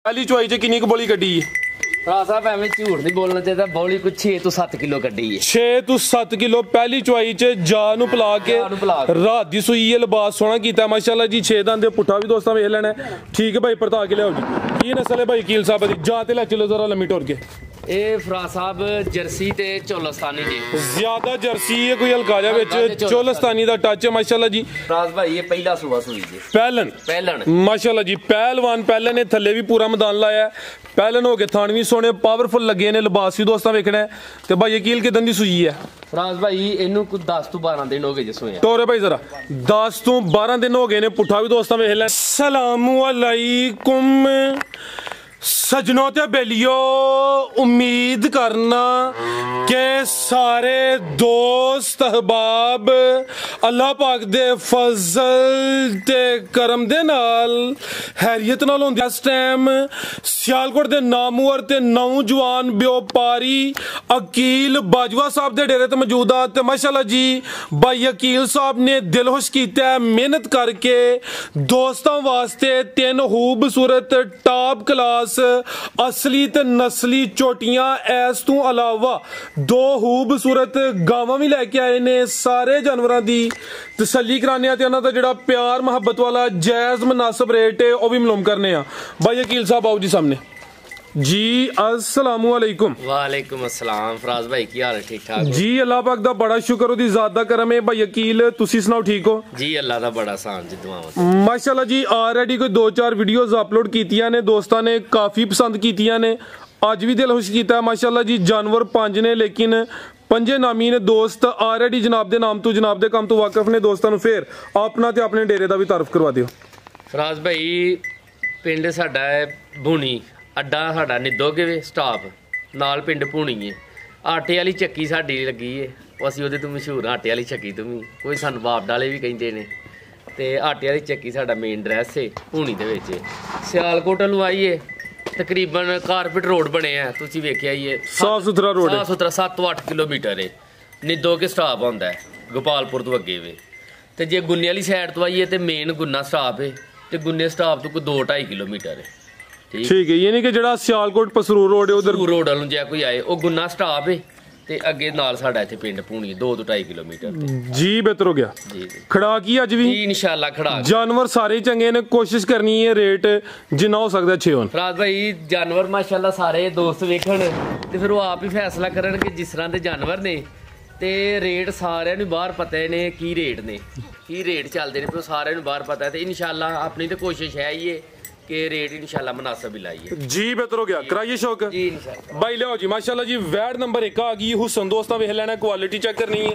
पहली चुवाई च किन्नी क बोली कड्डी भरा साहब एवं झूठ नहीं बोलना चाहिए, बौली कुछ 6 तो 7 किलो कड्डी है। 6 तो 7 किलो पहली चुवाई च जा नू पिला के रात दी सूई है। लिबास सोहना कीता माशाल्लाह जी। 6 दंद पुट्ठा भी दोस्तां वेख लेना। ठीक है भाई, परता के लियाओ जी। की नस्ल है भाई कील साहब दी? जा ते लै चलो जरा लम्मी टुर के। ਇਹ ਫਰਾ ਸਾਹਿਬ ਜਰਸੀ ਤੇ ਚੋਲਸਤਾਨੀ ਜੀ। ਜ਼ਿਆਦਾ ਜਰਸੀ ਹੈ, ਕੋਈ ਹਲਕਾ ਜਿਹਾ ਵਿੱਚ ਚੋਲਸਤਾਨੀ ਦਾ ਟੱਚ ਹੈ ਮਾਸ਼ਾਅੱਲਾ ਜੀ। ਫਰਾਜ਼ ਭਾਈ ਇਹ ਪਹਿਲਾ ਸੂਆ ਸੂਈ ਜੀ। ਪਹਿਲਣ ਮਾਸ਼ਾਅੱਲਾ ਜੀ। ਪਹਿਲਵਾਨ ਪਹਿਲਣ ਨੇ ਥੱਲੇ ਵੀ ਪੂਰਾ ਮੈਦਾਨ ਲਾਇਆ। ਪਹਿਲਣ ਹੋ ਕੇ ਥਣ ਵੀ ਸੋਹਣੇ ਪਾਵਰਫੁਲ ਲੱਗੇ ਨੇ। ਲਿਬਾਸ ਵੀ ਦੋਸਤਾਂ ਵੇਖਣਾ ਤੇ ਭਾਈ ਯਕੀਲ ਕਿਦਾਂ ਦੀ ਸੂਈ ਹੈ? ਫਰਾਜ਼ ਭਾਈ ਇਹਨੂੰ ਕੋਈ 10 ਤੋਂ 12 ਦਿਨ ਹੋ ਗਏ ਜਿਸ ਹੋਇਆ। ਤੋਰੇ ਭਾਈ ਜ਼ਰਾ 10 ਤੋਂ 12 ਦਿਨ ਹੋ ਗਏ ਨੇ। ਪੁੱਠਾ ਵੀ ਦੋਸਤਾਂ ਵੇਖ ਲੈ। ਸਲਾਮੁ ਅਲੈਕੁਮ सजनों ते बेलियो, उम्मीद करना के सारे दोस्त अहबाब अल्लाह पाक दे फजल ते करम दे नाल हैरियत नाल होंदे। इस टाइम सियालकोट दे नामवर ते नौजवान व्यापारी अकील बाजवा साहब दे डेरे ते मौजूद आ ते माशाल्लाह जी भाई अकील साहब ने दिलखुश कीता है मेहनत करके दोस्तां वास्ते 3 खूबसूरत टॉप क्लास असली ते नस्ली चोटियां ऐस तू अलावा 2 खूबसूरत गावां भी लैके आए ने। सारे जानवरां दी तसल्ली कराने ते उन्हां दा जिहड़ा प्यार मुहब्बत वाला जायज मुनासिब रेट है वह भी मालूम करने आ। भाई अकील साहब आओ जी सामने जी। अस्सलामु अलैकुम। वालेकुम अस्सलाम। फराज भाई की हाल है? ठीक ठाक जी। अल्लाह पाक दा बड़ा शुक्र, ओदी ज़ात दा करम है। भाई अकील तुसी सुनाओ ठीक हो जी? अल्लाह दा बड़ा सान जी, दुआवां माशाल्लाह जी। ऑलरेडी कोई 2-4 वीडियोस अपलोड कीतियां ने, दोस्तां ने काफ़ी पसंद कीतियां ने। अज भी दिल खुश कीता माशाल्लाह जी। जानवर 5 ने लेकिन 5 नामी ने दोस्त ऑलरेडी जनाब दे नाम तो जनाब दे काम तो वाकिफ ने। दोस्तां नूं फिर अपना ते अपने डेरे दा भी तारफ करवा दिओ। फराज भाई पिंड साडा है भूनी, अड्डा साडा निदोगे स्टाफ नाल पिंड भूनी है। आटे वाली ਚੱਕੀ साडी लगी है, ਅਸੀਂ ਉਹਦੇ ਤੋਂ ਮਸ਼ਹੂਰ ਆਟੇ ਵਾਲੀ ਚੱਕੀ ਤੋਂ ਵੀ ਕੋਈ ਸਾਨੂੰ ਬਾਪ ਡਾਲੇ ਵੀ ਕਹਿੰਦੇ ਨੇ। ਤੇ ਆਟੇ ਵਾਲੀ ਚੱਕੀ ਸਾਡਾ ਮੇਨ ਐਡਰੈਸ ਹੈ ਭੂਣੀ ਦੇ ਵਿੱਚ। ਸਿਆਲਕੋਟ ਨੂੰ ਆਈਏ ਤਕਰੀਬਨ ਕਾਰਪੇਟ ਰੋਡ ਬਣੇ ਆ, ਤੁਸੀਂ ਵੇਖਿਆ ਹੀ ਹੈ। ਸਾਫ ਸੁਥਰਾ ਰੋਡ ਹੈ। 7-8 ਕਿਲੋਮੀਟਰ ਹੈ। ਨਿਦੋਗੇ ਸਟਾਪ ਹੁੰਦਾ ਹੈ ਗੋਪਾਲਪੁਰ ਤੋਂ ਅੱਗੇ ਵੇ। ਤੇ ਜੇ ਗੁੰਨੇ ਵਾਲੀ ਸਾਈਡ ਤੋਂ ਆਈਏ ਤੇ ਮੇਨ ਗੁੰਨਾ ਸਟਾਪ ਹੈ ਤੇ ਗੁੰਨੇ ਸਟਾਪ ਤੋਂ ਕੋਈ 2-2.5 ਕਿਲੋਮੀਟਰ ਹੈ। ठीक है, यानी कि ਜਿਹੜਾ ਸਿਆਲਕੋਟ ਪਸਰੂਰ ਰੋਡ ਹੈ ਉਧਰ ਰੋਡ ਵੱਲੋਂ ਜੇ ਕੋਈ ਆਏ ਉਹ ਗੁੰਨਾ ਸਟਾਪ ਹੈ ਤੇ ਅੱਗੇ ਨਾਲ ਸਾਡਾ ਇੱਥੇ ਪਿੰਡ ਭੂਣੀ 2-2.5 ਕਿਲੋਮੀਟਰ ਜੀ। ਬਿਹਤਰ ਹੋ ਗਿਆ ਜੀ। ਖੜਾ ਕੀ ਅੱਜ ਵੀ ਇਨਸ਼ਾਅੱਲਾ ਖੜਾ। ਜਾਨਵਰ ਸਾਰੇ ਚੰਗੇ ਨੇ, ਕੋਸ਼ਿਸ਼ ਕਰਨੀ ਹੈ ਰੇਟ ਜਿੰਨਾ ਹੋ ਸਕਦਾ ਅੱਛੇ ਹੋਣ। ਫਰਾਜ਼ ਭਾਈ ਜਾਨਵਰ ਮਾਸ਼ਾਅੱਲਾ ਸਾਰੇ ਦੋਸਤ ਵੇਖਣ ਤੇ ਫਿਰ ਉਹ ਆਪ ਹੀ ਫੈਸਲਾ ਕਰਨ ਕਿ ਜਿਸ ਤਰ੍ਹਾਂ ਦੇ ਜਾਨਵਰ ਨੇ ਤੇ ਰੇਟ ਸਾਰਿਆਂ ਨੂੰ ਬਾਹਰ ਪਤਾ ਨੇ ਕੀ ਰੇਟ ਨੇ, ਕੀ ਰੇਟ ਚੱਲਦੇ ਨੇ, ਪਰ ਸਾਰਿਆਂ ਨੂੰ ਬਾਹਰ ਪਤਾ ਤੇ ਇਨਸ਼ਾਅੱਲਾ ਆਪਣੀ ਤੇ ਕੋਸ਼ਿਸ਼ ਹੈ ਹੀ ਹੈ कि रेट इंशाल्लाह मुनासिब ही लाइए जी। बेहतर हो गया, कराइए शौक जी इंशाल्लाह। भाई लियाओ जी माशाल्लाह जी। वैड नंबर 1 आ गई। हुसन दोस्तां वेख लेना, क्वालिटी चेक करनी है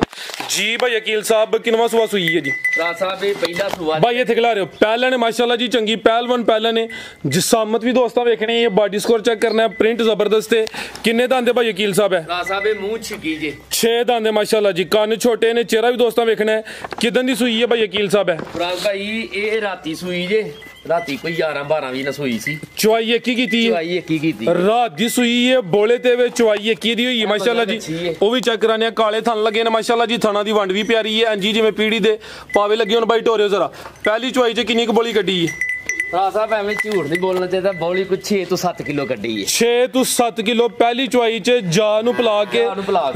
जी। भाई अकील साहब किनवा सुआ सुई है जी? राज साहब ये पहला सुआ भाई ये खिला रहे हो। पहला ने माशाल्लाह जी चंगी पहलवान पहला ने। जिसामत भी दोस्तां वेखनी है, बॉडी स्कोर चेक करना है, प्रिंट जबरदस्त है। किन्ने दांदे भाई अकील साहब है? राज साहब ये मुंह छिकी जे 6 दांदे माशाल्लाह जी। कान छोटे ने, चेहरा भी दोस्तां वेखना है। किदन दी सुई है भाई अकील साहब है? राज भाई ये राती सुई जे, राती कोई 11-12 भी ना सोई सी। चुवाई एक ही कीती है? चुवाई एक ही कीती रात दी सुई है। बोले ते वे चुवाई एक ही दी हुई है माशाल्लाह जी। वो भी चेक कराने काले थन लगे ने माशाल्लाह जी। थना दी वंड भी प्यारी है जी, जिवें पीढ़ी दे पावे लगे हुन। भाई टोरियो जरा पहली चुवाई च किन्नी क बोली कड्डी है? राज साहब एवं झूठ नहीं बोलना चाहिए, बौली कुछ 6 तो 7 किलो कड्डी है। 6 तो 7 किलो पहली चुवाई च जा नू पिला के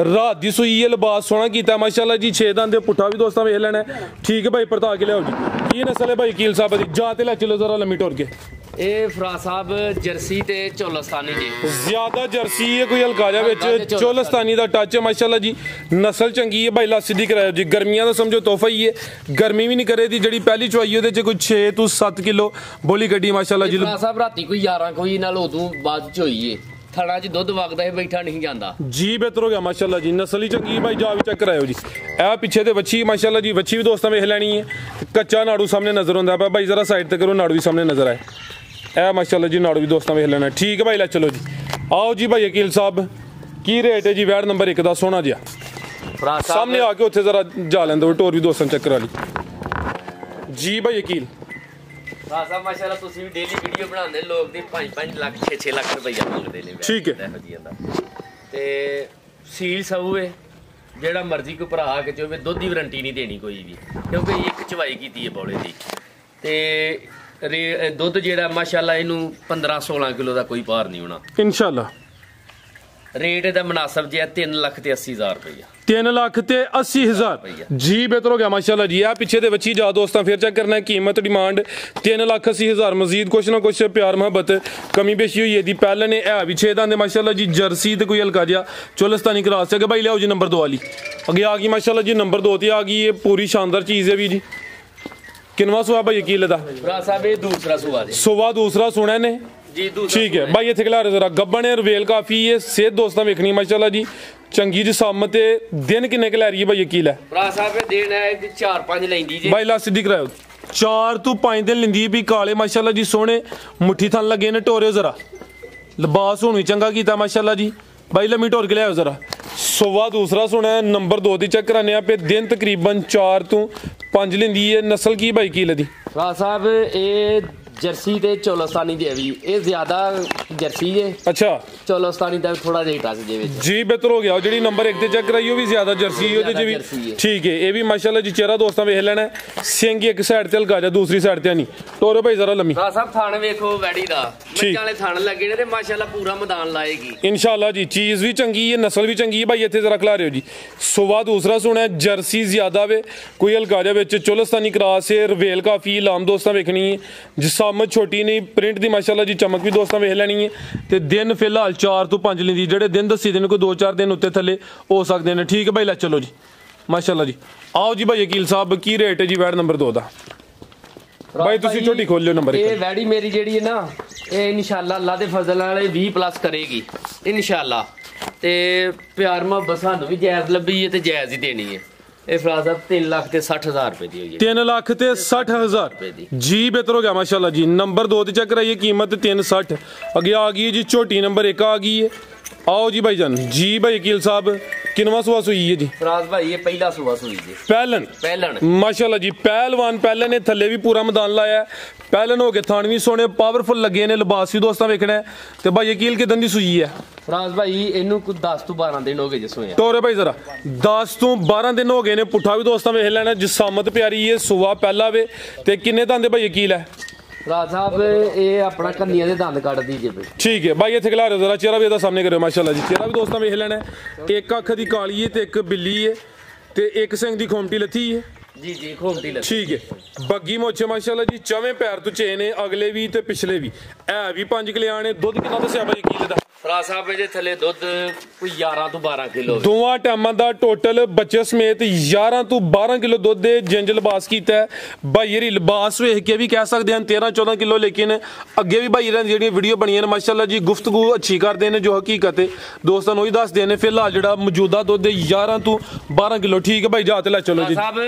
रात दी सुई है। लिबास सोहना कीता माशाल्लाह जी। 6 दंद पुट्ठा भी दोस्तां वेख लेना। ठीक है भाई, परता के लियाओ जी। की नस्ल है भाई अकील साहब दी? जा ते लै चलो जरा लम्मी टुर के। ਇਹ ਫਰਾ ਸਾਹਿਬ ਜਰਸੀ ਤੇ ਚੋਲਸਤਾਨੀ ਜੀ। ਜ਼ਿਆਦਾ ਜਰਸੀ ਹੈ, ਕੋਈ ਹਲਕਾ ਜਿਹਾ ਵਿੱਚ ਚੋਲਸਤਾਨੀ ਦਾ ਟੱਚ ਹੈ ਮਾਸ਼ਾਅੱਲਾ ਜੀ। ਨਸਲ ਚੰਗੀ ਹੈ ਭਾਈ। ਲਾਸੀ ਦੀ ਕਰਾਇਆ ਜੀ। ਗਰਮੀਆਂ ਦਾ ਸਮਝੋ ਤੋਹਫਾ ਹੀ ਹੈ, ਗਰਮੀ ਵੀ ਨਹੀਂ ਕਰੇ ਦੀ। ਜਿਹੜੀ ਪਹਿਲੀ ਚੁਆਈ ਉਹਦੇ ਚ ਕੋਈ 6 ਤੋਂ 7 ਕਿਲੋ ਬੋਲੀ ਗੱਡੀ ਮਾਸ਼ਾਅੱਲਾ ਜੀ। ਫਰਾ ਸਾਹਿਬ ਰਾਤੀ ਕੋਈ 11 ਕੋਈ ਨਾਲ ਉਦੋਂ ਬਾਅਦ ਚ ਹੋਈ ਏ। ਥਣਾ ਚ ਦੁੱਧ ਵਗਦਾ ਹੈ, ਬੈਠਾ ਨਹੀਂ ਜਾਂਦਾ ਜੀ। ਬਿਹਤਰ ਹੋ ਗਿਆ ਮਾਸ਼ਾਅੱਲਾ ਜੀ। ਨਸਲ ਹੀ ਚੰਗੀ ਭਾਈ। ਜਾ ਵੀ ਚੈੱਕ ਕਰਾਇਓ ਜੀ। ਇਹ ਪਿੱਛੇ ਤੇ ਵੱਛੀ ਮਾਸ਼ਾਅੱਲਾ ਜੀ। ਵੱਛੀ ਵੀ ਦੋਸਤਾਂ ਵੇਖ ਲੈਣੀ ਹੈ। ਕੱਚਾ ਨਾੜੂ ਸਾਹਮਣੇ ਨਜ਼ਰ ਆਉਂਦਾ ਪਿਆ ਭਾਈ। ਜ਼ਰਾ ਸਾਈਡ ਤੇ ਕਰੋ, ਨਾੜੂ ਵੀ ਸਾਹਮਣੇ ਨਜ਼ਰ ਆਏ। ਇਹ ਮਾਸ਼ਾਅੱਲਾ ਜੀ ਨਾੜੂ ਵੀ ਦੋਸਤਾਂ ਵੇਖ ਲੈਣਾ। ਠੀਕ ਹੈ ਭਾਈ, ਲੈ ਚਲੋ ਜੀ। आओ जी भाई अकील साहब की रेट है जी वैड नंबर 1 का सोना जिहा सामने आके उत्थे जरा जा लेंदे टोर भी दोस्तों चेक करा ली जी भाई अकील साहब माशाल्लाह तुसी भी डेली वीडियो बनांदे लोग दी 5-5 लाख 6-6 लाख रुपया मंगदे ने ठीक है ते सील सब है जेड़ा मर्जी को भरा के चोवे दुध दी वारंटी नहीं देनी कोई भी क्योंकि एक चवाई कीती है बौले दी ते ਦੁੱਧ ਜਿਹੜਾ ਮਾਸ਼ਾਅੱਲਾ ਇਹਨੂੰ 15-16 ਕਿਲੋ ਦਾ ਕੋਈ ਭਾਰ ਨਹੀਂ ਹੋਣਾ ਇਨਸ਼ਾਅੱਲਾ। ਰੇਟ ਇਹਦਾ ਮੁਨਾਸਬ ਜਿਹਾ 3,80,000 ਰੁਪਇਆ 3,80,000 ਜੀ ਬਿਹਤਰ ਹੋ ਗਿਆ ਮਾਸ਼ਾਅੱਲਾ ਜੀ। ਆ ਪਿੱਛੇ ਦੇ ਬੱਚੀ ਜਾ ਦੋਸਤਾਂ ਫਿਰ ਚੈੱਕ ਕਰਨਾ ਕੀਮਤ ਡਿਮਾਂਡ 3,80,000 ਮਜ਼ੀਦ ਕੁਛ ਨਾ ਕੁਛ ਪਿਆਰ ਮੁਹੱਬਤ ਕਮੀ ਬੇਸ਼ੀ ਹੋਈ ਇਹਦੀ। ਪਹਿਲਾਂ ਨੇ ਇਹ ਵੀ 6 ਦੰਦ ਮਾਸ਼ਾਅੱਲਾ ਜੀ ਜਰਸੀ ਤੇ ਕੋਈ ਹਲਕਾ ਜਿਹਾ ਚੋਲਸਤਾਨੀ ਕਰਾਸ ਹੈ। ਭਾਈ ਲਿਆਓ ਜੀ ਨੰਬਰ 2 ਵਾਲੀ ਅੱਗੇ ਆ ਗਈ ਮਾਸ਼ਾਅੱਲਾ ਜੀ। ਨੰਬਰ 2 ਤੇ ਆ ਗਈ ਇਹ ਪੂਰੀ ਸ਼ਾਨਦਾਰ ਚੀਜ਼ ਹੈ ਵੀ ਜੀ। ਕਿੰਨਵਾ ਸੁਆ ਭਾਈ ਕੀਲ ਦਾ ਭਰਾ ਸਾਹਿਬ ਇਹ ਦੂਸਰਾ ਸੁਆ ਦੇ ਸੁਆ ਦੂਸਰਾ ਸੁਣਿਆ ਨੇ ਜੀ ਦੂਸਰਾ ਠੀਕ ਹੈ ਭਾਈ। ਇੱਥੇ ਖਿਲਾ ਰਹੇ ਜ਼ਰਾ ਗੱਬਣ ਹੈ ਰਵੇਲ ਕਾਫੀ ਹੈ ਸਿਹਤ ਦੋਸਤਾਂ ਵੇਖਣੀ ਮਾਸ਼ਾਅੱਲਾ ਜੀ ਚੰਗੀ ਜੀ ਸਾਮਤ ਤੇ ਦਿਨ ਕਿੰਨੇ ਕੁ ਲੈ ਰਹੀ ਹੈ ਭਾਈ ਕੀਲ ਹੈ ਭਰਾ ਸਾਹਿਬ ਇਹ ਦੇਣ ਹੈ 4-5 ਲੈਂਦੀ ਜੀ ਭਾਈ ਲਾ ਸਿੱਧੀ ਕਰਾਓ 4 ਤੋਂ 5 ਦਿਨ ਲੈਂਦੀ ਵੀ ਕਾਲੇ ਮਾਸ਼ਾਅੱਲਾ ਜੀ ਸੋਹਣੇ ਮੁੱਠੀ ਥਣ ਲੱਗੇ ਨੇ ਟੋਰਿਓ ਜ਼ਰਾ ਲਿਬਾਸ ਹੁਣ ਵੀ ਚੰਗਾ ਕੀਤਾ ਮਾਸ਼ਾਅੱਲਾ ਜੀ। ਭਾਈ ਲੰਮੀ ਢੋਰ ਕੇ ਲਿਆਓ ਜ਼ਰਾ ਸੁਆ ਦੂਸਰਾ ਸੁਣਿਆ ਨੰਬਰ 2 ਦੀ ਚੈੱਕ ਕਰਾਨੇ ਆ ਪੇ ਦਿਨ ਤਕਰੀਬਨ 4 ਤੋਂ 5 ਲੈਂਦੀ ਹੈ। ਨਸਲ ਕੀ ਭਾਈ ਕੀਲ ਦੀ ਭਰਾ ਸਾਹਿਬ ਇਹ ਜਰਸੀ ਤੇ ਚੋਲਸਤਾਨੀ ਦੀ ਵੀ ਇਹ ਜ਼ਿਆਦਾ ਜਰਸੀ ਹੈ ਅੱਛਾ ਚੋਲਸਤਾਨੀ ਦਾ ਥੋੜਾ ਜਿਹਾ ਟੱਚ ਜੇ ਵਿੱਚ ਜੀ ਬਿਹਤਰ ਹੋ ਗਿਆ। ਜਿਹੜੀ ਨੰਬਰ 1 ਤੇ ਚੈੱਕ ਕਰਾਈ ਉਹ ਵੀ ਜ਼ਿਆਦਾ ਜਰਸੀ ਉਹਦੇ ਚ ਵੀ ਠੀਕ ਹੈ। ਇਹ ਵੀ ਮਾਸ਼ਾਅੱਲਾ ਜੀ ਚਿਹਰਾ ਦੋਸਤਾਂ ਵੇਖ ਲੈਣਾ ਸਿੰਘ ਇੱਕ ਸਾਈਡ ਤੇ ਹਲਕਾ ਜਾ ਦੂਸਰੀ ਸਾਈਡ ਤੇ ਨਹੀਂ ਟੋਰੋ ਭਾਈ ਜ਼ਰਾ ਲੰਮੀ ਭਰਾ ਸਾਹਿਬ ਥਣ ਵੇਖੋ ਵੈੜੀ ਦਾ ਮੱਝਾਂ ਵਾਲੇ ਥਣ ਲੱਗੇ ਨੇ ਤੇ ਮਾਸ਼ਾਅੱਲਾ ਪੂਰਾ ਮੈਦਾਨ ਲਾਏਗੀ ਇਨਸ਼ਾਅੱਲਾ ਜੀ। ਚੀਜ਼ ਵੀ ਚੰਗੀ ਹੈ ਨਸਲ ਵੀ ਚੰਗੀ ਹੈ ਭਾਈ। ਇੱਥੇ ਜ਼ਰਾ ਖਿਲਾ ਰਿਓ ਜੀ ਸੁਆ ਦੂਸਰਾ ਸੁਣਿਆ ਜਰਸੀ ਜ਼ਿਆਦਾ ਵੇ ਕੋਈ ਹਲਕਾ ਜਾ ਵਿੱਚ ਚੋਲਸਤਾਨੀ ਕਰਾਸ ਹੈ ਰਵੇਲ ਕਾਫੀ ਲਾਮ ਦੋਸਤਾਂ ਵੇਖਣੀ ਹੈ ਜਿਸਾਮਤ ਛੋਟੀ ਨਹੀਂ ਪ੍ਰਿੰਟ ਦੀ ਮਾਸ਼ਾਅੱਲਾ ਜੀ ਚਮਕ ਵੀ ਦੋਸਤਾਂ ਵੇਖ ਲੈਣੀ ਹੈ ਤੇ ਦਿਨ ਫਿਲਹਾਲ 4 ਤੋਂ 5 ਲੈਂਦੀ ਜਿਹੜੇ ਦਿਨ ਦੱਸੀ ਦਿਨ ਕੋਈ 2-4 ਦਿਨ ਉੱਤੇ ਥੱਲੇ ਹੋ ਸਕਦੇ ਨੇ ਠੀਕ ਹੈ ਭਾਈ। ਲੈ ਚਲੋ ਜੀ ਮਾਸ਼ਾਅੱਲਾ ਜੀ। ਆਓ ਜੀ ਭਾਈ ਵਕੀਲ ਸਾਹਿਬ ਕੀ ਰੇਟ ਹੈ ਜੀ ਵੈੜ ਨੰਬਰ 2 ਦਾ ਭਾਈ ਤੁਸੀਂ ਛੋਟੀ ਖੋਲ ਲਿਓ ਨੰਬਰ 1 ਇਹ ਵੈੜੀ ਮੇਰੀ ਜਿਹੜੀ ਹੈ ਨਾ ਇਹ ਇਨਸ਼ਾਅੱਲਾ ਅੱਲਾ ਦੇ ਫਜ਼ਲ ਨਾਲ 20+ ਕਰੇਗੀ ਇਨਸ਼ਾਅੱਲਾ ਤੇ ਪਿਆਰ ਮੁਹੱਬਤ ਸਾਨੂੰ ਵੀ ਜਾਇਜ਼ ਲੱਭੀ ਹੈ ਤੇ ਜਾਇਜ਼ ਹੀ ਦੇਣੀ ਹੈ। ਇਹ ਭਰਾ ਸਾਹਿਬ 3,60,000 ਰੁਪਏ ਦੀ ਹੋਈ ਹੈ 3,60,000 ਜੀ ਬਿਹਤਰ ਹੋ ਗਿਆ ਮਾਸ਼ਾਅੱਲਾ ਜੀ। ਨੰਬਰ 2 ਤੇ ਚੈੱਕ ਕਰਾਈਏ ਕੀਮਤ 3,60 ਅੱਗੇ ਆ ਗਈ ਜੀ ਝੋਟੀ ਨੰਬਰ 1 ਆ ਗਈ ਹੈ। आओ जी भाईजान जी भाई वकील साहब किनवा सुहा सुई है जी फराज भाई ये पहला सुहा सुई जी पहलन माशाल्लाह जी पहलवान पहले ने थले भी पूरा मैदान लाया पहलन हो के थान भी सोने पावरफुल लगे ने लिबास भी दोस्तां वेखना है ते भाई वकील के दंदी सुई है फराज भाई इनू कुछ 10 तो 12 दिन हो गए जिस होया टोरे भाई जरा 10 तो 12 दिन हो गए ने पुठा भी दोस्तां वेख लेना जिसामत प्यारी है सुहा पहला वे ते किन्ने दंद भाई वकील है राज साहब ये अपना कन्निया दे दंद काट दीजिए ठीक है भाई इत्थे खिला रहे जरा चेहरा भी सामने करो माशाल्लाह जी चेहरा भी दोस्तों वेख लेना एक अख दी काली है ते एक बिल्ली है ते एक सिंह दी खोमटी लथी है जी जी खोमटी लथी ठीक है बग्गी मोछे माशाल्लाह जी चवें पैर तो चेन है अगले भी ते पिछले भी है भी 5 किलियां ने दुध कितना दस्या भाई कीले दा फराज साहब जे थले दुध कोई 11 तो 12 किलो दोवां टाइमां दा टोटल बच्चे समेत 11 तो 12 किलो दुध दे जिंज लिबास कीता है भाई ये लिबास वेख के भी कह सकते हैं 13-14 किलो लेकिन अगे भी भाई जेहड़ियां वीडियो बनियां ने माशाल्लाह जी गुफ्तगू अच्छी करते हैं जो हकीकत है दोस्तों वही दसदे ने फिलहाल जेहड़ा मौजूदा दुध 11 तो 12 किलो ठीक है भाई जाते ला चलो जी साहब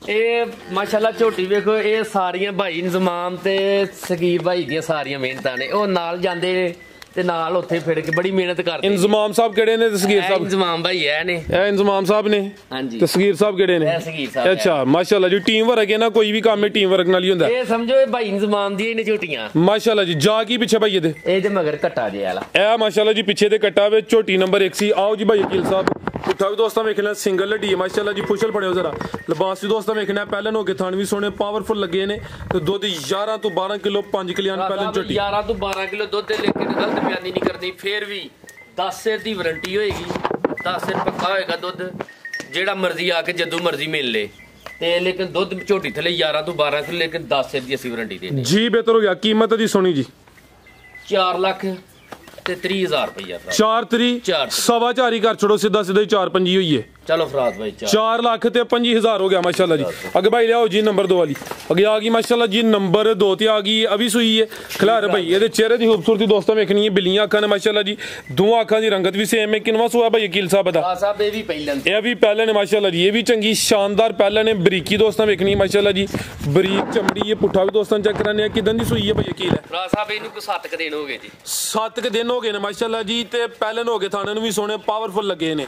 ਇਹ ਮਾਸ਼ਾਅੱਲਾ ਝੋਟੀ ਵੇਖੋ ਇਹ ਸਾਰੀਆਂ ਭਾਈ ਇੰਜ਼ਮਾਮ ਤੇ ਸਗੀਰ ਭਾਈ ਦੀਆਂ ਸਾਰੀਆਂ ਮਿਹਨਤਾਂ ਨੇ ਉਹ ਨਾਲ ਜਾਂਦੇ ਤੇ ਨਾਲ ਉੱਥੇ ਫਿਰ ਕੇ ਬੜੀ ਮਿਹਨਤ ਕਰਦੇ ਇੰਜ਼ਮਾਮ ਸਾਹਿਬ ਕਿਹੜੇ ਨੇ ਤੇ ਸਗੀਰ ਸਾਹਿਬ ਇੰਜ਼ਮਾਮ ਭਾਈ ਹੈ ਨੇ ਇਹ ਇੰਜ਼ਮਾਮ ਸਾਹਿਬ ਨੇ ਹਾਂਜੀ ਤੇ ਸਗੀਰ ਸਾਹਿਬ ਕਿਹੜੇ ਨੇ ਇਹ ਸਗੀਰ ਸਾਹਿਬ ਅੱਛਾ ਮਾਸ਼ਾਅੱਲਾ ਜੀ ਟੀਮ ਵਰਕ ਹੈ ਨਾ ਕੋਈ ਵੀ ਕੰਮ ਹੈ ਟੀਮ ਵਰਕ ਨਾਲ ਹੀ ਹੁੰਦਾ ਇਹ ਸਮਝੋ ਇਹ ਭਾਈ ਇੰਜ਼ਮਾਮ ਦੀਆਂ ਨੇ ਝੋਟੀਆਂ ਮਾਸ਼ਾਅੱਲਾ ਜੀ ਜਾ ਕੀ ਪਿੱਛੇ ਭਾਈ ਇਹਦੇ ਇਹ ਤੇ ਮਗਰ ਕੱਟਾ ਜੇ ਵਾਲਾ ਇਹ ਮਾਸ਼ਾਅੱਲਾ ਜੀ ਪਿੱਛੇ ਤੇ ਕੱਟਾ ਵੇ ਝੋਟੀ ਨੰਬਰ 1 ਸੀ ਆਓ ਜੀ ਭਾਈ ਵਕੀਲ ਸਾਹਿਬ ਪੁੱਠਾ ਵੀ ਦੋਸਤਾਂ ਵੇਖਣਾ ਸਿੰਗਲ ਲੱਡੀ ਹੈ ਮਾਸ਼ਾਅੱਲਾ ਜੀ ਪੁਸ਼ਲ ਫੜਿਓ ਜ਼ਰਾ ਲਿਬਾਸ ਵੀ ਦੋਸਤਾਂ ਵੇਖਣਾ ਪਹਿਲਾਂ ਹੋ ਕੇ ਥਣ ਵੀ ਸੋਹਣੇ ਪਾਵਰਫੁਲ ਲੱਗੇ ਨੇ ਤੇ ਦੁੱਧ 11 ਤੋਂ 12 ਕਿਲੋ 5 ਕਿਲਿਆਂ ਪਹਿਲਾਂ ਝੋਟੀ 11 ਤੋਂ 12 ਕਿਲੋ ਦੁੱਧ ਦੇ ਲੇਕਿਨ ਗਲਤ ਬਿਆਨੀ ਨਹੀਂ ਕਰਨੀ ਫਿਰ ਵੀ 10 ਸਿਰ ਦੀ ਵਾਰੰਟੀ ਹੋਏਗੀ 10 ਸਿਰ ਪੱਕਾ ਹੋਏਗਾ ਦੁੱਧ ਜਿਹੜਾ ਮਰਜ਼ੀ ਆ ਕੇ ਜਦੋਂ ਮਰਜ਼ੀ ਮਿਲ ਲੇ ਤੇ ਲੇਕਿਨ ਦੁੱਧ ਝੋਟੀ ਥਲੇ 11 ਤੋਂ 12 ਕਿਲੋ ਲੇਕਿਨ 10 ਸਿਰ ਦੀ ਅਸੀਂ ਵਾਰੰਟੀ ਦੇਣੀ ਜੀ ਬਿਹਤਰ ਹੋ ਗਿਆ ਕੀਮਤ ਦੀ ਸੋਣੀ ਜੀ 4 ਲੱਖ ਤੇ 30,000 ਰੁਪਇਆ 4 3 ਸਵਾ 4 ਹੀ ਕਰ ਛੋੜੋ ਸਿੱਧਾ ਸਿੱਧਾ 4 5 ਹੋਈ ਹੈ ਚਲੋ ਫਰਾਜ਼ ਭਾਈ 4 ਲੱਖ ਤੇ 25,000 ਹੋ ਗਿਆ ਮਾਸ਼ਾਅੱਲਾ ਜੀ ਅੱਗੇ ਭਾਈ ਲਿਆਓ ਜੀ ਨੰਬਰ 2 ਵਾਲੀ ਅੱਗੇ ਆ ਗਈ ਮਾਸ਼ਾਅੱਲਾ ਜੀ ਨੰਬਰ 2 ਤੇ ਆ ਗਈ ਅਭੀ ਸੂਈ ਹੈ ਖਿਲਾਰ ਭਾਈ ਇਹਦੇ ਚਿਹਰੇ ਦੀ ਖੂਬਸੂਰਤੀ ਦੋਸਤਾਂ ਵੇਖਣੀ ਹੈ ਬਿੱਲੀਆਂ ਅੱਖਾਂ ਨੇ ਮਾਸ਼ਾਅੱਲਾ ਜੀ ਦੋਵਾਂ ਅੱਖਾਂ ਦੀ ਰੰਗਤ ਵੀ ਸੇਮ ਹੈ ਕਿਨਵਾ ਸੂਆ ਭਾਈ ਵਕੀਲ ਸਾਹਿਬ ਦਾ ਸਾਹਿਬ ਇਹ ਵੀ ਪਹਿਲਾਂ ਨੇ ਮਾਸ਼ਾਅੱਲਾ ਜੀ ਇਹ ਵੀ ਚੰਗੀ ਸ਼ਾਨਦਾਰ ਪਹਿਲਾਂ ਨੇ ਬਰੀਕੀ ਦੋਸਤਾਂ ਵੇਖਣੀ ਹੈ ਮਾਸ਼ਾਅੱਲਾ ਜੀ ਬਰੀਕ ਚਮੜੀ ਹੈ ਪੁੱਠਾ ਵੀ ਦੋਸਤਾਂ ਚੈੱਕ ਕਰਾਨੇ ਆ ਕਿਦਾਂ ਦੀ ਸੂਈ ਹੈ ਭਾਈ ਵਕੀਲ ਹੈ ਫਰਾਜ਼ ਸਾਹਿਬ ਇਹਨੂੰ ਕੋਈ 7 ਦਿਨ ਹੋ ਗਏ ਜੀ 7 ਦਿਨ ਹੋ ਗਏ ਨੇ ਮਾਸ਼ਾਅੱਲਾ ਜੀ ਤੇ ਪਹਿਲਾਂ ਹੋ ਗਏ ਥਾਣੇ ਨੂੰ ਵੀ ਸੋਹਣੇ ਪਾਵਰਫੁਲ ਲੱਗੇ ਨੇ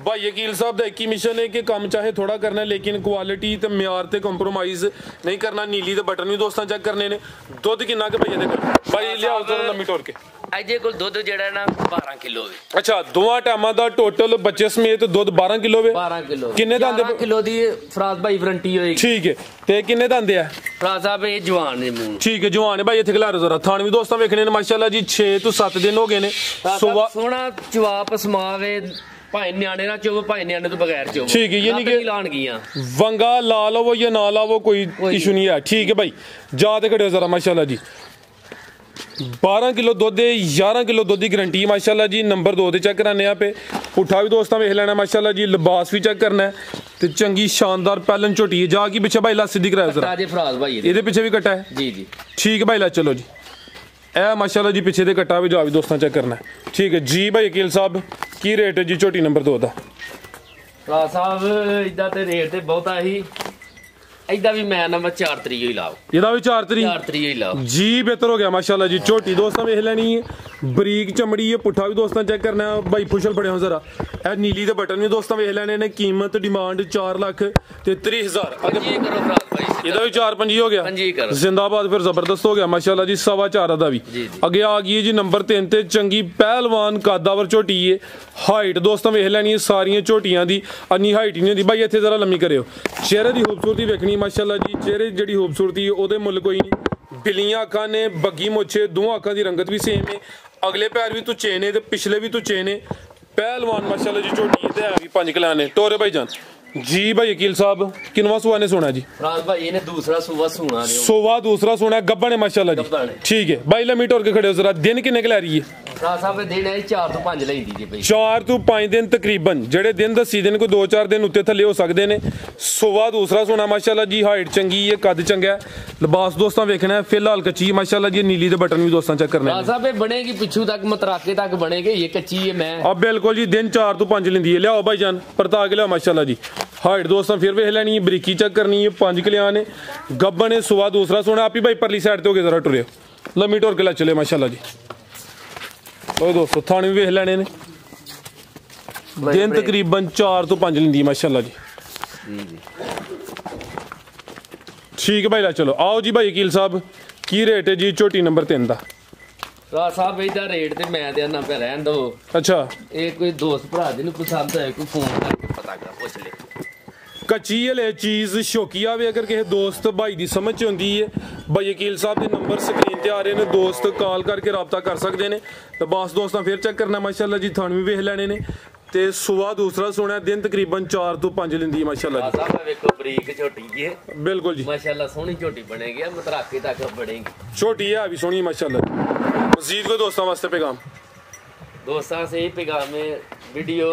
ਭਾਈ ਵਕੀਲ ਸਾਹਿਬ ਦਾ ਇੱਕ ਹੀ ਮਿਸ਼ਨ ਹੈ ਕਿ ਕੰਮ ਚਾਹੇ ਥੋੜਾ ਕਰਨਾ ਲੇਕਿਨ ਕੁਆਲਿਟੀ ਤੇ ਮਿਆਰ ਤੇ ਕੰਪਰੋਮਾਈਜ਼ ਨਹੀਂ ਕਰਨਾ। ਨੀਲੀ ਦੇ ਬਟਨ ਵੀ ਦੋਸਤਾਂ ਚੈੱਕ ਕਰਨੇ ਨੇ। ਦੁੱਧ ਕਿੰਨਾ ਕੁ ਭਈਆ ਦੇ ਕੋਲ ਭਾਈ ਲਿਆਓ ਤੁਹਾਨੂੰ ਲੰਮੀ ਟੋਰ ਕੇ। ਅਜੇ ਕੋਲ ਦੁੱਧ ਜਿਹੜਾ ਨਾ 12 ਕਿਲੋ ਵੇ। ਅੱਛਾ ਦੋਵਾਂ ਟਾਈਮਾਂ ਦਾ ਟੋਟਲ ਬੱਚੇ ਸਮੇਤ ਦੁੱਧ 12 ਕਿਲੋ ਵੇ। 12 ਕਿਲੋ ਕਿੰਨੇ ਦੰਦ 12 ਕਿਲੋ ਦੀ ਫਰਾਜ਼ ਭਾਈ ਵਾਰੰਟੀ ਹੋਏਗੀ। ਠੀਕ ਹੈ ਤੇ ਕਿੰਨੇ ਦੰਦ ਆ ਫਰਾਜ਼ ਸਾਹਿਬ ਇਹ ਜਵਾਨ ਨੇ ਮੂੰਹ। ਠੀਕ ਹੈ ਜਵਾਨ ਹੈ ਭਾਈ ਇੱਥੇ ਖਿਲਾ ਰੋ ਜ਼ਰਾ। ਥਾਣ ਵੀ ਦੋਸਤਾਂ ਵੇਖਣੇ ਨੇ ਮਾਸ਼ਾਅੱਲਾ ਜੀ 6 ਤੋਂ 7 ਦਿਨ ਹੋ ਗਏ ਨੇ। ਸੋਹਣਾ ਜਵਾਬ ਸਮਾਵੇ ਭਾਈ ਨਿਆਣੇ ਨਾਲ ਚੋਵ ਭਾਈ ਨਿਆਣੇ ਤੋਂ ਬਗੈਰ ਚੋਵ। ਠੀਕ ਹੈ ਯਾਨੀ ਕਿ ਲਾਣ ਗਈਆਂ ਵੰਗਾ ਲਾ ਲਵੋ ਜਾਂ ਨਾ ਲਾਵੋ ਕੋਈ ਇਸ਼ੂ ਨਹੀਂ ਹੈ। ਠੀਕ ਹੈ ਭਾਈ ਜਾ ਤੇ ਖੜਿਓ ਜ਼ਰਾ ਮਾਸ਼ਾਅੱਲਾ ਜੀ। 12 ਕਿਲੋ ਦੁੱਧ ਦੇ 11 ਕਿਲੋ ਦੁੱਧ ਦੀ ਗਰੰਟੀ ਮਾਸ਼ਾਅੱਲਾ ਜੀ। ਨੰਬਰ 2 ਤੇ ਚੈੱਕ ਕਰਾਨੇ ਆ ਪੇ ਪੁੱਠਾ ਵੀ ਦੋਸਤਾਂ ਵੇਖ ਲੈਣਾ ਮਾਸ਼ਾਅੱਲਾ ਜੀ। ਲਿਬਾਸ ਵੀ ਚੈੱਕ ਕਰਨਾ ਹੈ ਤੇ ਚੰਗੀ ਸ਼ਾਨਦਾਰ ਪਹਿਲਨ ਝੋਟੀ ਹੈ। ਜਾ ਕੀ ਪਿੱਛੇ ਭਾਈ ਲਾ ਸਿੱਧੀ ਕਰਾਓ ਜ਼ਰਾ। ਤਾਜੇ ਫਰਾਜ਼ ਭਾਈ ਇਹਦੇ ਪਿੱਛੇ ਵੀ ਕੱਟਾ ਹੈ ਜੀ ਜੀ। ਠੀਕ ਹੈ ਭਾਈ ਲਾ ਚਲੋ ਜੀ। ਇਹ ਮਾਸ਼ਾਅੱਲਾ ਜੀ ਪਿੱਛੇ ਦੇ ਕੱਟਾ ਵੀ ਜਾ ਵੀ ਦੋਸਤਾਂ ਚੈੱਕ ਕਰਨਾ ਹੈ। ਠੀਕ ਹੈ ਜੀ ਭਾਈ ਵਕੀਲ ਸਾਹਿਬ ਕੀ ਰੇਟ ਹੈ ਜੀ ਝੋਟੀ ਨੰਬਰ 2 ਦਾ? ਫਰਾਜ਼ ਸਾਹਿਬ ਇਦਾਂ ਤੇ ਰੇਟ ਤੇ ਬਹੁਤਾ ਹੀ ਇਦਾਂ ਵੀ ਮੈਂ ਨੰਬਰ 4 ਤਰੀਕ ਹੀ ਲਾਓ। ਇਹਦਾ ਵੀ 4 ਤਰੀਕ 4 ਤਰੀਕ ਹੀ ਲਾਓ ਜੀ। ਬਿਹਤਰ ਹੋ ਗਿਆ ਮਾਸ਼ਾਅੱਲਾ ਜੀ। ਝੋਟੀ ਦੋਸਤਾਂ ਵੇਖ ਲੈਣੀ ਹੈ ਬਰੀਕ ਚਮੜੀ ਹੈ। ਪੁੱਠਾ ਵੀ ਦੋਸਤਾਂ ਚੈੱਕ ਕਰਨਾ ਹੈ ਭਾਈ ਫੁਸ਼ਲ ਫੜਿਓ ਜ਼ਰਾ। ਇਹ ਨੀਲੀ ਦੇ ਬਟਨ ਵੀ ਦੋਸਤਾਂ ਵੇਖ ਲੈਣੇ ਨੇ। ਕੀਮਤ ਡਿਮਾਂਡ 4 ਲੱਖ ਤੇ 30,000। ਜੀ ਕਰੋ ਫਰਾਜ਼ ਭਾਈ ਇਹਦਾ ਵੀ 4-5 ਹੋ ਗਿਆ ਜ਼ਿੰਦਾਬਾਦ। ਫਿਰ ਜ਼ਬਰਦਸਤ ਹੋ ਗਿਆ ਮਾਸ਼ਾਅੱਲਾ ਜੀ। 4.25 ਦਾ ਵੀ ਅੱਗੇ ਆ ਗਈ ਹੈ ਜੀ ਨੰਬਰ 3 ਤੇ। ਚੰਗੀ ਪਹਿਲਵਾਨ ਕਾਦਾਵਰ ਝੋਟੀ ਹੈ। ਹਾਈਟ ਦੋਸਤਾਂ ਵੇਖ ਲੈਣੀ ਹੈ ਸਾਰੀਆਂ ਝੋਟੀਆਂ ਦੀ ਅੰਨੀ ਹਾਈਟ ਨਹੀਂ ਹੁੰਦੀ ਭਾਈ। ਇੱਥੇ ਜ਼ਰਾ ਲੰਮੀ ਕਰਿਓ। ਚਿਹਰੇ ਦੀ ਖੂਬਸੂਰਤੀ ਵੇਖਣੀ ਮਾਸ਼ਾਅੱਲਾ ਜੀ। ਚਿਹਰੇ ਜਿਹੜੀ ਖੂਬਸੂਰਤੀ ਹੈ ਉਹਦੇ ਮੁੱਲ ਕੋਈ ਨਹੀਂ। ਬਿੱਲੀਆਂ ਅੱਖਾਂ ਨੇ ਬੱਗੀ ਮੁੱਛੇ ਦੋਹਾਂ ਅੱਖਾਂ ਦੀ ਰੰਗਤ ਵੀ ਸੇਮ ਹੈ। ਅਗਲੇ ਪੈਰ ਵੀ ਤੁਚੇ ਨੇ ਤੇ ਪਿਛਲੇ ਵੀ ਤੁਚੇ ਨੇ। ਪਹਿਲਵਾਨ ਮਾਸ਼ਾਅੱਲਾ ਜੀ ਝੋਟੀ ਤੇ ਹੈ ਵੀ 5 ਕਿੱਲਿਆਂ ਨੇ। ਟੋਰੇ ਭਾਈ ਜਾਨ ਜੀ ਭਾਈ ਵਕੀਲ ਸਾਹਿਬ ਕਿੰਨਵਾਂ ਸੂਆ ਨੇ ਸੋਣਾ ਜੀ? ਫਰਾਜ਼ ਭਾਈ ਇਹਨੇ ਦੂਸਰਾ ਸੂਆ ਸੋਣਾ ਨੇ। ਸੋਵਾ ਦੂਸਰਾ ਸੋਣਾ ਗੱਬਣ ਹੈ ਮਾਸ਼ਾਅੱਲਾ ਜੀ। ਠੀਕ ਹੈ ਭਾਈ ਲੰਮੀ ਟੋਰ ਕੇ ਖੜੇ ਹੋ ਜ਼ਰਾ। ਦਿਨ ਕਿੰਨੇ ਕੁ ਲੈ ਰਹੀ ਹੈ? ਫਰਾਜ਼ ਸਾਹਿਬ ਦਿਨ ਹੈ 4 ਤੋਂ 5 ਲੈਂਦੀ ਜੀ ਭਾਈ। 4 ਤੋਂ 5 ਦਿਨ ਤਕਰੀਬਨ। ਜਿਹੜੇ ਦਿਨ ਦੱਸੀ ਦਿਨ ਕੋਈ 2-4 ਦਿਨ ਉੱਤੇ ਥੱਲੇ ਹੋ ਸਕਦੇ ਨੇ। ਸੋਵਾ ਦੂਸਰਾ ਸੋਣਾ ਮਾਸ਼ਾਅੱਲਾ ਜੀ। ਹਾਈਟ ਚੰਗੀ ਹੈ ਕੱਦ ਚੰਗਾ ਹੈ। ਲਿਬਾਸ ਦੋਸਤਾਂ ਵੇਖਣਾ ਹੈ ਫਿਲਹਾਲ ਕੱਚੀ ਮਾਸ਼ਾਅੱਲਾ ਜੀ। ਨੀਲੀ ਦੇ ਬਟਨ ਵੀ ਦੋਸਤਾਂ ਚੈੱਕ ਕਰਨੇ। ਫਰਾਜ਼ ਸਾਹਿਬ ਇਹ ਬਣੇਗੀ ਪਿੱਛੂ ਤੱਕ ਮਤਰਾਕੇ ਤੱਕ ਬਣੇਗੀ। ਇਹ ਕੱਚੀ ਹੈ ਮੈਂ ਆ ਬਿਲਕੁਲ ਜੀ। ਦਿਨ 4 ਤੋਂ 5 ਲੈਂਦੀ ਹੈ। ਲਿਆਓ ਭਾਈ ਜਾਨ ਪਰਤਾ ਕੇ ਲਿਆਓ ਮਾਸ਼ਾਅੱਲਾ ਜੀ। ਹਾਈਟ ਦੋਸਤਾਂ ਫਿਰ ਵੇਖ ਲੈਣੀ ਹੈ ਬਰੀਕੀ ਚੈੱਕ ਕਰਨੀ ਹੈ। 5 ਕਿੱਲਿਆਂ ਨੇ ਗੱਬਣ ਨੇ। ਸੋਵਾ ਦੂਸਰਾ ਸੋਣਾ ਆਪੀ ਭਾਈ ਪਰਲੀ ਸਾਈਡ ਤੇ ਹੋ ਕੇ ਜ਼ਰਾ ਟੁਰਿਓ ਲੰਮੀ ਟੋਰ ਕੇ ਲੈ ਚਲੇ ਮਾਸ਼ਾਅੱਲਾ ਜੀ। ਉਹ ਦੋਸਤੋ ਥਾਣੇ ਵੀ ਵੇਖ ਲੈਣੇ ਨੇ। ਦਿਨ ਤਕਰੀਬਨ 4 ਤੋਂ 5 ਲੈਂਦੀ ਮਾਸ਼ਾਅੱਲਾ ਜੀ। ਠੀਕ ਹੈ ਭਾਈ ਲੈ ਚਲੋ। ਆਓ ਜੀ ਭਾਈ ਵਕੀਲ ਸਾਹਿਬ ਕੀ ਰੇਟ ਹੈ ਜੀ ਝੋਟੀ ਨੰਬਰ 3 ਦਾ? ਫਰਾਜ਼ ਸਾਹਿਬ ਇਹਦਾ ਰੇਟ ਤੇ ਮੈਂ ਤੇ ਨਾ ਪਿਆ ਰਹਿਣ ਦੋ। ਅੱਛਾ ਇਹ ਕੋਈ ਦੋਸਤ ਭਰਾ ਦੇ ਨੂੰ ਪਸੰਦ ਹੈ ਕੋਈ ਫੋਨ ਕਰਕੇ ਪਤਾ ਕਰ ਪੁੱਛ ਲੈ। ਕੱਚੀ ਹਲੇ ਚੀਜ਼ ਸ਼ੌਕੀਆ ਵੀ ਅਗਰ ਕਿਸੇ ਦੋਸਤ ਭਾਈ ਦੀ ਸਮਝ ਚ ਹੁੰਦੀ ਹੈ ਭਾਈ ਵਕੀਲ ਸਾਹਿਬ ਦੇ ਨੰਬਰ ਸਕਰੀਨ ਤੇ ਆ ਰਹੇ ਨੇ। ਦੋਸਤ ਕਾਲ ਕਰਕੇ ਰਾਬਤਾ ਕਰ ਸਕਦੇ ਨੇ। ਤੇ ਬਸ ਦੋਸਤਾਂ ਫਿਰ ਚੈੱਕ ਕਰਨਾ ਮਾਸ਼ਾਅੱਲਾ ਜੀ। ਥਣ ਵੀ ਵੇਖ ਲੈਣੇ ਨੇ ਤੇ ਸੁਆ ਦੂਸਰਾ ਸੋਣਾ। ਦਿਨ ਤਕਰੀਬਨ 4 ਤੋਂ 5 ਲੈਂਦੀ ਹੈ ਮਾਸ਼ਾਅੱਲਾ ਜੀ। ਸਾਹਿਬ ਵੇਖੋ ਬਰੀਕ ਝੋਟੀ ਜੀ ਬਿਲਕੁਲ ਜੀ ਮਾਸ਼ਾਅੱਲਾ ਸੋਹਣੀ ਝੋਟੀ ਬਣੇਗੀ। ਮਤਰਾਕੇ ਤੱਕ ਬਣੇਗੀ ਛੋਟੀ ਹੈ ਵੀ ਸੋਹਣੀ ਮਾਸ਼ਾਅੱਲਾ। ਮਜ਼ੀਦ ਕੋਈ ਦੋਸਤਾਂ ਵਾਸਤੇ ਪੈਗਾਮ? ਦੋਸਤਾਂ ਸੇ ਪੈगाम है वीडियो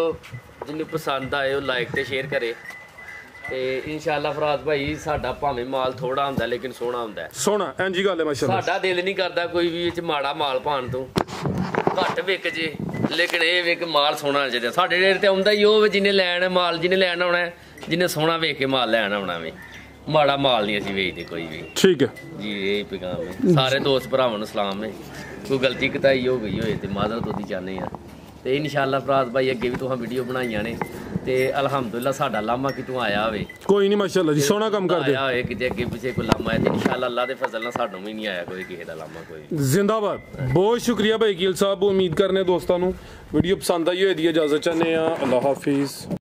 जिन्हें पसंद आए वो लाइक ते शेयर करे ਤੇ ਇਨਸ਼ਾਅੱਲਾ ਫਰਾਜ਼ ਭਾਈ ਸਾਡਾ ਭਾਵੇਂ ਮਾਲ ਥੋੜਾ ਹੁੰਦਾ ਲੇਕਿਨ ਸੋਹਣਾ ਹੁੰਦਾ। ਸੋਹਣਾ ਇੰਜੀ ਗੱਲ ਹੈ ਮਾਸ਼ਾਅੱਲਾ। ਸਾਡਾ ਦਿਲ ਨਹੀਂ ਕਰਦਾ ਕੋਈ ਵੀ ਵਿੱਚ ਮਾੜਾ ਮਾਲ ਪਾਣ ਤੋਂ। ਘੱਟ ਵਿਕ ਜੇ ਲੇਕਿਨ ਇਹ ਵੇਖ ਮਾਲ ਸੋਹਣਾ ਚਾਹੀਦਾ। ਸਾਡੇ ਰੇਟ ਤੇ ਆਉਂਦਾ ਹੀ ਉਹ ਜਿਹਨੇ ਲੈਣ ਮਾਲ ਜਿਹਨੇ ਲੈਣ ਆਉਣਾ ਜਿਹਨੇ ਸੋਹਣਾ ਵੇਖ ਕੇ ਮਾਲ ਲੈਣ ਆਉਣਾ ਵੇ। ਮਾੜਾ ਮਾਲ ਨਹੀਂ ਅਸੀਂ ਵੇਚਦੇ ਕੋਈ ਵੀ। ਠੀਕ ਹੈ ਜੀ ਇਹ ਪੈगाम ਹੈ। ਸਾਰੇ ਦੋਸਤ ਭਰਾਵਾਂ ਨੂੰ ਸਲਾਮ ਹੈ। ਕੋਈ ਗਲਤੀ ਕਤਾਈ ਹੋ ਗਈ ਹੋਏ ਤੇ ਮਾਜ਼ਰਤ ਉਹਦੀ ਚਾਹੁੰਦੇ ਆ। ਤੇ ਇਨਸ਼ਾਅੱਲਾ ਫਰਾਜ਼ ਭਾਈ ਅੱਗੇ ਵੀ ਤੁਹਾਂ ਵੀਡੀਓ ਬਣਾਈਆਂ ਨੇ ਤੇ ਅਲਹਮਦੁਲਿਲਾ ਸਾਡਾ ਲਾਮਾ ਕਿ ਤੂੰ ਆਇਆ ਹੋਵੇ ਕੋਈ ਨਹੀਂ ਮਾਸ਼ਾਅੱਲਾ ਜੀ। ਸੋਹਣਾ ਕੰਮ ਕਰਦੇ ਆਇਆ ਹੋਏ ਕਿਤੇ ਅੱਗੇ ਪਿੱਛੇ ਕੋਈ ਲਾਮਾ ਹੈ ਤੇ ਇਨਸ਼ਾਅੱਲਾ ਅੱਲਾ ਦੇ ਫਜ਼ਲ ਨਾਲ ਸਾਨੂੰ ਵੀ ਨਹੀਂ ਆਇਆ ਕੋਈ ਕਿਸੇ ਦਾ ਲਾਮਾ ਕੋਈ। ਜ਼ਿੰਦਾਬਾਦ। ਬਹੁਤ ਸ਼ੁਕਰੀਆ ਭਾਈ ਵਕੀਲ ਸਾਹਿਬ। ਉਮੀਦ ਕਰਨੇ ਦੋਸਤਾਂ ਨੂੰ ਵੀਡੀਓ ਪਸੰਦ ਆਈ ਹੋਏ ਦੀ ਇਜਾਜ਼ਤ ਚਾਹੁੰਦੇ ਆ। ਅੱਲਾ ਹਾਫਿਜ਼।